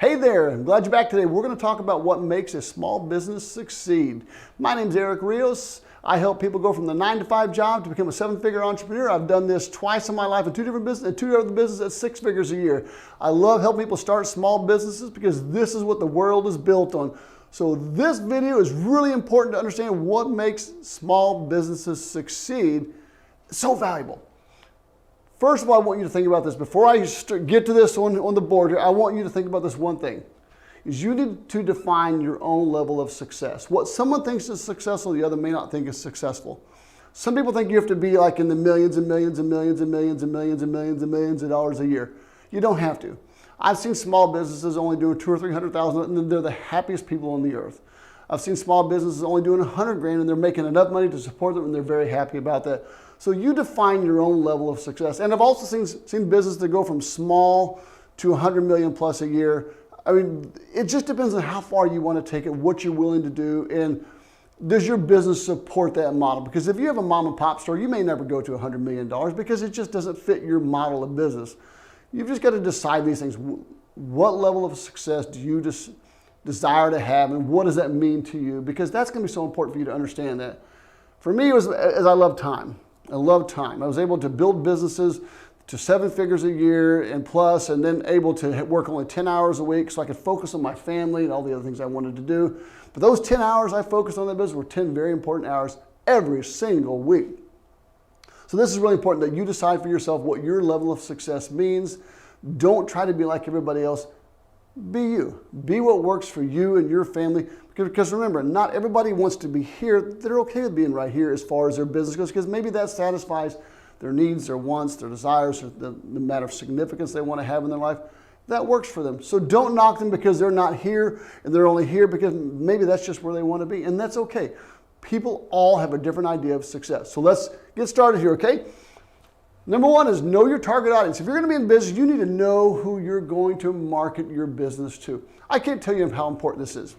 Hey there, I'm glad you're back today. We're going to talk about what makes a small business succeed. My name's Rios. I help people go from the 9-to-5 job to become a 7-figure entrepreneur. I've done this twice in my life in two different businesses, and two other businesses at 6 figures a year. I love helping people start small businesses because this is what the world is built on. So this video is really important to understand what makes small businesses succeed. It's so valuable. First of all, I want you to think about this. Before I get to this on the board here, I want you to think about this one thing. Is you need to define your own level of success. What someone thinks is successful, the other may not think is successful. Some people think you have to be like in the millions and millions and millions and millions and millions and millions and millions of dollars a year. You don't have to. I've seen small businesses only doing $200,000 or $300,000, and they're the happiest people on the earth. I've seen small businesses only doing $100,000, and they're making enough money to support them, and they're very happy about that. So you define your own level of success. And I've also seen businesses that go from small to 100 million plus a year. I mean, it just depends on how far you want to take it, what you're willing to do, and does your business support that model? Because if you have a mom and pop store, you may never go to $100 million because it just doesn't fit your model of business. You've just got to decide these things. What level of success do you desire to have, and what does that mean to you? Because that's going to be so important for you to understand that. For me, it was as I love time. I love time. I was able to build businesses to 7 figures a year and plus, and then able to work only 10 hours a week so I could focus on my family and all the other things I wanted to do. But those 10 hours I focused on that business were 10 very important hours every single week. So this is really important that you decide for yourself what your level of success means. Don't try to be like everybody else. Be you. Be what works for you and your family. Because remember, not everybody wants to be here. They're okay with being right here as far as their business goes, because maybe that satisfies their needs, their wants, their desires, or the matter of significance they want to have in their life. That works for them. So don't knock them because they're not here, and they're only here because maybe that's just where they want to be. And that's okay. People all have a different idea of success. So let's get started here, okay? Number one is know your target audience. If you're going to be in business, you need to know who you're going to market your business to. I can't tell you how important this is.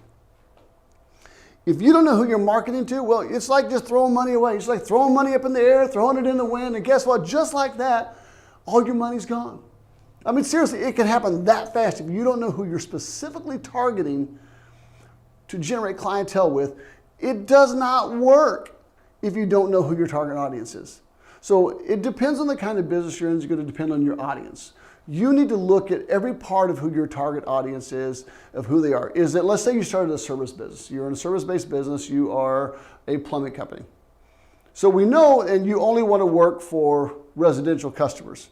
If you don't know who you're marketing to, well, it's like just throwing money away. It's like throwing money up in the air, throwing it in the wind, and guess what? Just like that, all your money's gone. I mean, seriously, it can happen that fast if you don't know who you're specifically targeting to generate clientele with. It does not work if you don't know who your target audience is. So it depends on the kind of business you're in. It's going to depend on your audience. You need to look at every part of who your target audience is, of who they are. Is that, let's say you started a service business. You're in a service-based business. You are a plumbing company. So we know, and you only want to work for residential customers.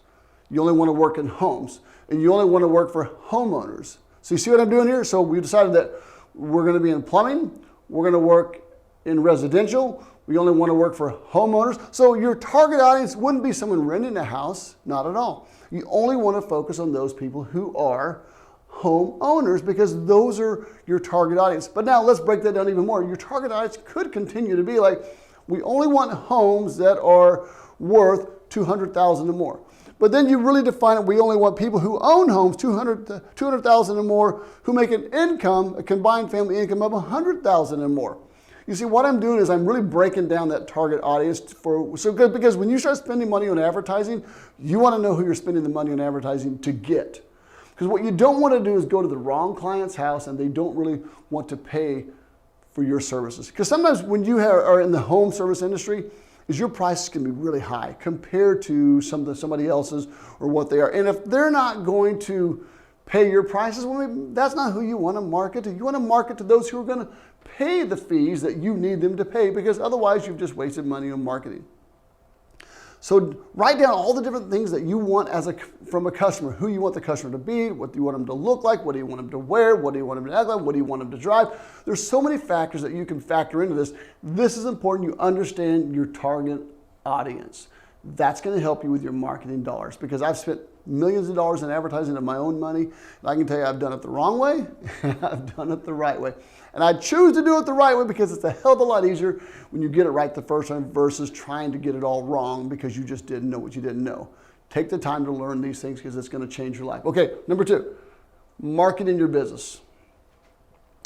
You only want to work in homes, and you only want to work for homeowners. So you see what I'm doing here? So we decided that we're going to be in plumbing. We're going to work in residential. We only want to work for homeowners. So your target audience wouldn't be someone renting a house, not at all. You only want to focus on those people who are homeowners because those are your target audience. But now let's break that down even more. Your target audience could continue to be like, we only want homes that are worth $200,000 or more. But then you really define it, we only want people who own homes, $200,000 or more, who make an income, a combined family income of $100,000 or more. You see, what I'm doing is I'm really breaking down that target audience because when you start spending money on advertising, you want to know who you're spending the money on advertising to get. Because what you don't want to do is go to the wrong client's house and they don't really want to pay for your services. Because sometimes when you are in the home service industry, is your prices can be really high compared to somebody else's or what they are. And if they're not going to pay your prices, well, maybe that's not who you want to market to. You want to market to those who are going to pay the fees that you need them to pay, because otherwise you've just wasted money on marketing. So write down all the different things that you want from a customer, who you want the customer to be, what do you want them to look like, what do you want them to wear, what do you want them to act like, what do you want them to drive. There's so many factors that you can factor into this. This is important you understand your target audience. That's going to help you with your marketing dollars, because I've spent millions of dollars in advertising of my own money, and I can tell you I've done it the wrong way and I've done it the right way. And I choose to do it the right way because it's a hell of a lot easier when you get it right the first time versus trying to get it all wrong because you just didn't know what you didn't know. Take the time to learn these things because it's going to change your life. Okay, number 2, marketing your business.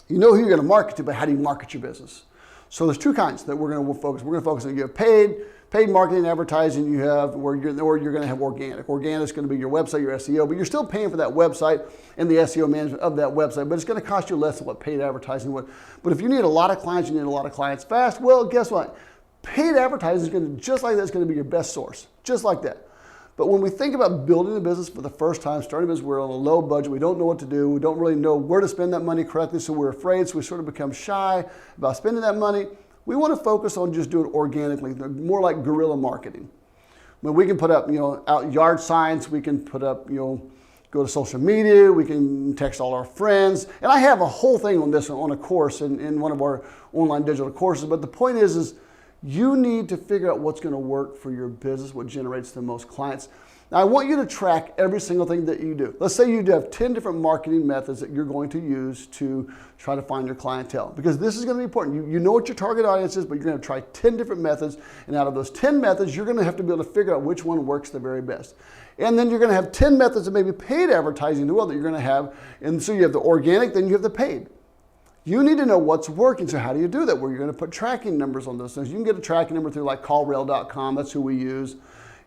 You know who you're going to market to, but how do you market your business? So there's two kinds that we're going to focus. We're going to focus on, you have paid marketing and advertising, you have, or you're going to have organic. Organic is going to be your website, your SEO, but you're still paying for that website and the SEO management of that website, but it's going to cost you less than what paid advertising would. But if you need a lot of clients, you need a lot of clients fast, well, guess what? Paid advertising is going to, just like that, it's going to be your best source, just like that. But when we think about building a business for the first time, starting a business, we're on a low budget, we don't know what to do, we don't really know where to spend that money correctly, so we're afraid, so we sort of become shy about spending that money. We want to focus on just doing it organically, more like guerrilla marketing. When we can put up, out yard signs, we can put up, go to social media, we can text all our friends. And I have a whole thing on this on a course in one of our online digital courses. But the point is you need to figure out what's going to work for your business, what generates the most clients. Now, I want you to track every single thing that you do. Let's say you have 10 different marketing methods that you're going to use to try to find your clientele, because this is going to be important. You know what your target audience is, but you're going to try 10 different methods, and out of those 10 methods, you're going to have to be able to figure out which one works the very best. And then you're going to have 10 methods of maybe paid advertising as well that you're going to have, and so you have the organic, then you have the paid. You need to know what's working, so how do you do that? Well, you're going to put tracking numbers on those things. You can get a tracking number through like callrail.com, that's who we use.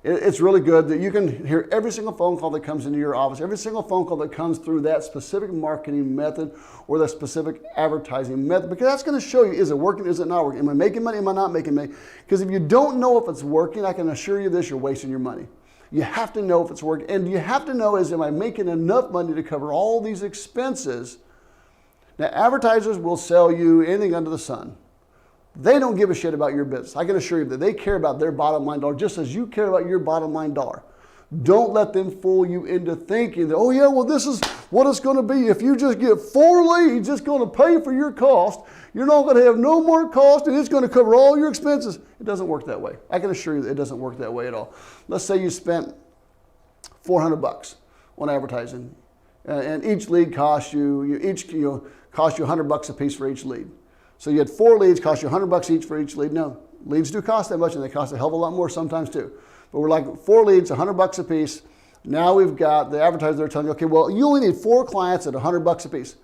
It's really good that you can hear every single phone call that comes into your office, every single phone call that comes through that specific marketing method or that specific advertising method, because that's going to show you, is it working, is it not working? Am I making money, am I not making money? Because if you don't know if it's working, I can assure you this, you're wasting your money. You have to know if it's working, and you have to know is, am I making enough money to cover all these expenses? Now, advertisers will sell you anything under the sun. They don't give a shit about your business. I can assure you that they care about their bottom line dollar just as you care about your bottom line dollar. Don't let them fool you into thinking that, oh yeah, well this is what it's going to be. If you just get 4 leads, it's going to pay for your cost. You're not going to have no more cost and it's going to cover all your expenses. It doesn't work that way. I can assure you that it doesn't work that way at all. Let's say you spent $400 on advertising and each lead costs cost you $100 a piece for each lead. So you had 4 leads, cost you $100 each for each lead. No, leads do cost that much, and they cost a hell of a lot more sometimes too. But we're like 4 leads, $100 a piece. Now we've got the advertiser there telling you, okay, well, you only need 4 clients at $100 a piece.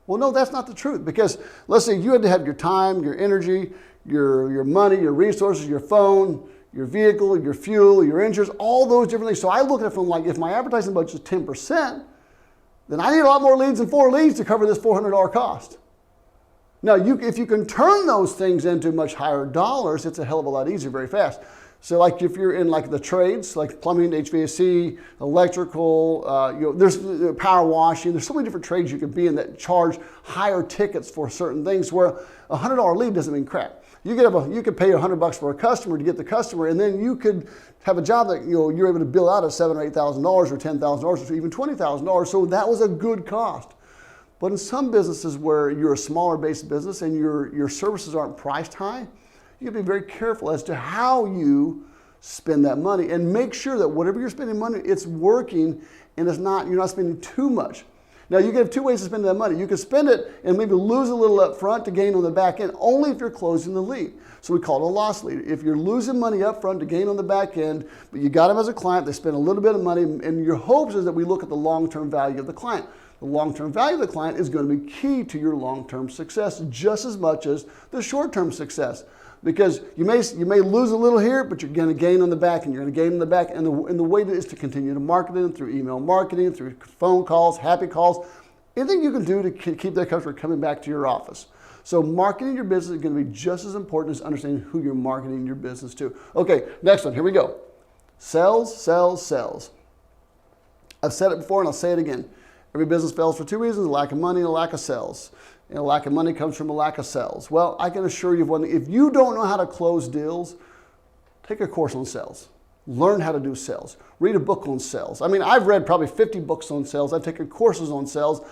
Well, no, that's not the truth, because let's say you had to have your time, your energy, your money, your resources, your phone, your vehicle, your fuel, your insurance, all those different things. So I look at it from like, if my advertising budget is 10%, then I need a lot more leads than 4 leads to cover this $400 cost. Now, if you can turn those things into much higher dollars, it's a hell of a lot easier very fast. So like if you're in like the trades, like plumbing, HVAC, electrical, there's power washing, there's so many different trades you could be in that charge higher tickets for certain things, where a $100 lead doesn't mean crap. You could pay $100 for a customer to get the customer, and then you could have a job that you're able to bill out at $7,000 or $8,000 or $10,000 or even $20,000. So that was a good cost. But in some businesses where you're a smaller based business and your services aren't priced high, you have to be very careful as to how you spend that money and make sure that whatever you're spending money, it's working and you're not spending too much. Now, you can have 2 ways to spend that money. You can spend it and maybe lose a little up front to gain on the back end, only if you're closing the lead. So we call it a loss lead. If you're losing money up front to gain on the back end, but you got them as a client, they spend a little bit of money, and your hopes is that we look at the long-term value of the client. The long-term value of the client is going to be key to your long-term success just as much as the short-term success. Because you may lose a little here, but you're going to gain on the back, and you're going to gain on the back. And the way is to continue to market them through email marketing, through phone calls, happy calls, anything you can do to keep that customer coming back to your office. So marketing your business is going to be just as important as understanding who you're marketing your business to. Okay, next one. Here we go. Sales, sales, sales. I've said it before, and I'll say it again. Every business fails for 2 reasons: a lack of money and a lack of sales. And a lack of money comes from a lack of sales. Well, I can assure you of one thing. If you don't know how to close deals, take a course on sales. Learn how to do sales. Read a book on sales. I mean, I've read probably 50 books on sales. I've taken courses on sales.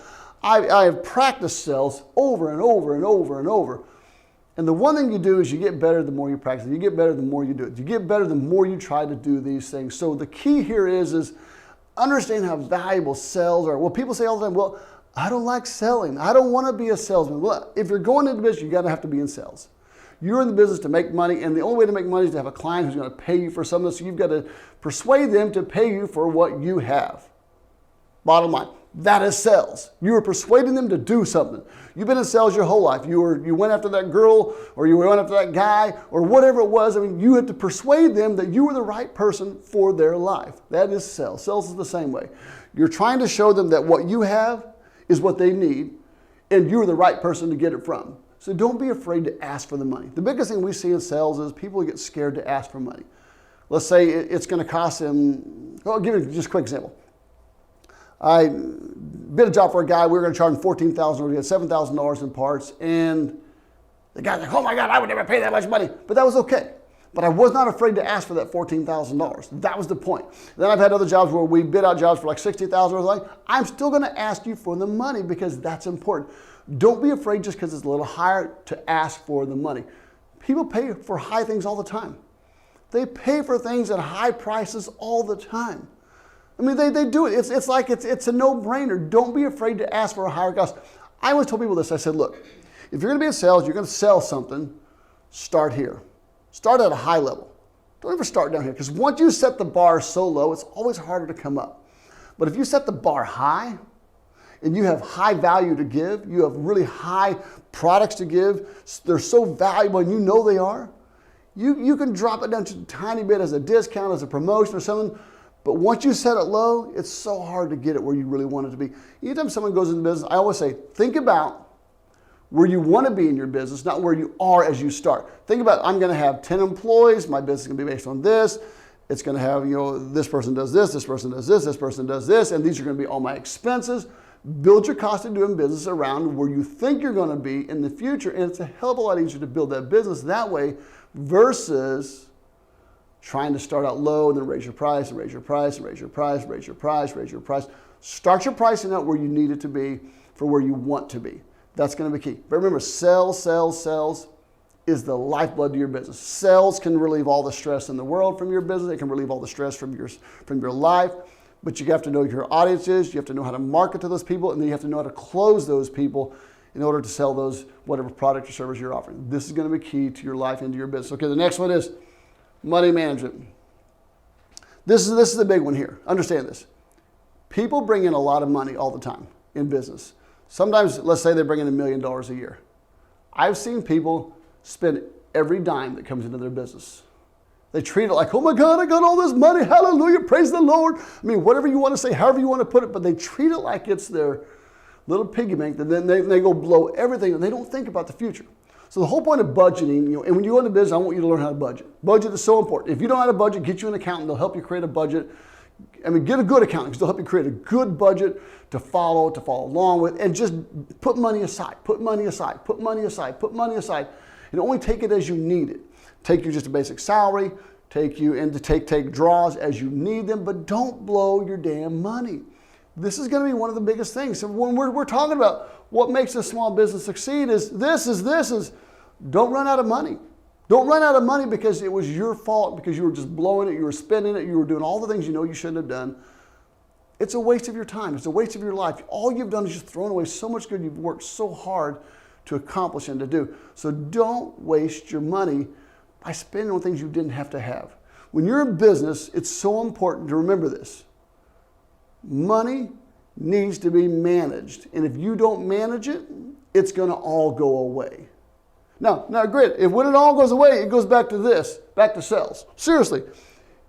I have practiced sales over and over and over and over. And the one thing you do is you get better the more you practice. You get better the more you do it. You get better the more you try to do these things. So the key here is understand how valuable sales are. Well, people say all the time, well, I don't like selling. I don't want to be a salesman. Well, if you're going into business, you got to have to be in sales. You're in the business to make money, and the only way to make money is to have a client who's going to pay you for something. So you've got to persuade them to pay you for what you have. Bottom line. That is sales. You are persuading them to do something. You've been in sales your whole life. You went after that girl, or you went after that guy, or whatever it was. I mean, you had to persuade them that you were the right person for their life. That is sales. Sales is the same way. You're trying to show them that what you have is what they need, and you're the right person to get it from. So don't be afraid to ask for the money. The biggest thing we see in sales is people get scared to ask for money. Let's say it's going to cost them, I'll give you just a quick example. I bid a job for a guy. We were going to charge him $14,000. We had $7,000 in parts. And the guy's like, oh my God, I would never pay that much money. But that was okay. But I was not afraid to ask for that $14,000. That was the point. Then I've had other jobs where we bid out jobs for like $60,000. Like, I'm still going to ask you for the money because that's important. Don't be afraid just because it's a little higher to ask for the money. People pay for high things all the time. They pay for things at high prices all the time. I mean, they do it. It's like it's a no-brainer. Don't be afraid to ask for a higher cost. I always tell people this. I said, look, if you're going to be in sales, you're going to sell something, start here. Start at a high level. Don't ever start down here, because once you set the bar so low, it's always harder to come up. But if you set the bar high and you have high value to give, you have really high products to give, they're so valuable and you know they are, you can drop it down to a tiny bit as a discount, as a promotion or something. But once you set it low, it's so hard to get it where you really want it to be. Anytime someone goes into business, I always say, think about where you want to be in your business, not where you are as you start. Think about, I'm going to have 10 employees. My business is going to be based on this. It's going to have, this person does this person does this, this person does this, and these are going to be all my expenses. Build your cost of doing business around where you think you're going to be in the future, and it's a hell of a lot easier to build that business that way versus trying to start out low and then raise your price and raise your price and raise your price, raise your price, raise your price. Start your pricing out where you need it to be for where you want to be. That's going to be key. But remember, sales is the lifeblood to your business. Sales can relieve all the stress in the world from your business. It can relieve all the stress from your life. But you have to know who your audience is. You have to know how to market to those people, and then you have to know how to close those people in order to sell those whatever product or service you're offering. This is going to be key to your life and to your business. Okay, the next one is money management. This is the big one here. Understand this. People bring in a lot of money all the time in business. Sometimes, let's say they bring in $1 million a year. I've seen people spend every dime that comes into their business. They treat it like, oh my God, I got all this money. Hallelujah, praise the Lord. I mean, whatever you want to say, however you want to put it, but they treat it like it's their little piggy bank, and then they go blow everything, and they don't think about the future. So the whole point of budgeting, and when you go into business, I want you to learn how to budget. Budget is so important. If you don't know how to budget, get you an accountant. They'll help you create a budget. I mean, get a good accountant because they'll help you create a good budget to follow along with, and just put money aside, put money aside, put money aside, put money aside, and only take it as you need it. Take you just a basic salary, take you into take draws as you need them, but don't blow your damn money. This is going to be one of the biggest things. So when we're talking about what makes a small business succeed is don't run out of money. Don't run out of money because it was your fault, because you were just blowing it, you were spending it, you were doing all the things you know you shouldn't have done. It's a waste of your time. It's a waste of your life. All you've done is just thrown away so much good you've worked so hard to accomplish and to do. So don't waste your money by spending on things you didn't have to have. When you're in business, it's so important to remember this. Money needs to be managed. And if you don't manage it, it's going to all go away. Now, great. When it all goes away, it goes back to this, back to sales. Seriously,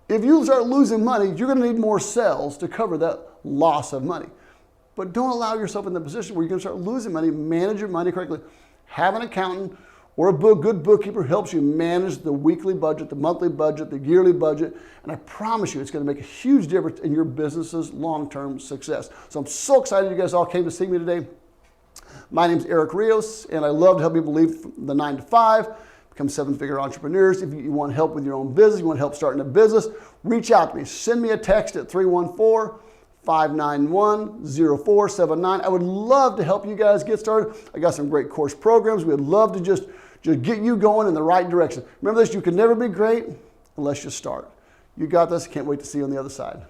if you start losing money, you're going to need more sales to cover that loss of money. But don't allow yourself in the position where you're going to start losing money. Manage your money correctly. Have an accountant or a good bookkeeper who helps you manage the weekly budget, the monthly budget, the yearly budget. And I promise you, it's going to make a huge difference in your business's long-term success. So I'm so excited you guys all came to see me today. My name is Eric Rios, and I love to help people leave the 9 to 5, become seven-figure entrepreneurs. If you want help with your own business, you want help starting a business, reach out to me. Send me a text at 314-591-0479. I would love to help you guys get started. I got some great course programs. We'd love to just get you going in the right direction. Remember this, you can never be great unless you start. You got this. Can't wait to see you on the other side.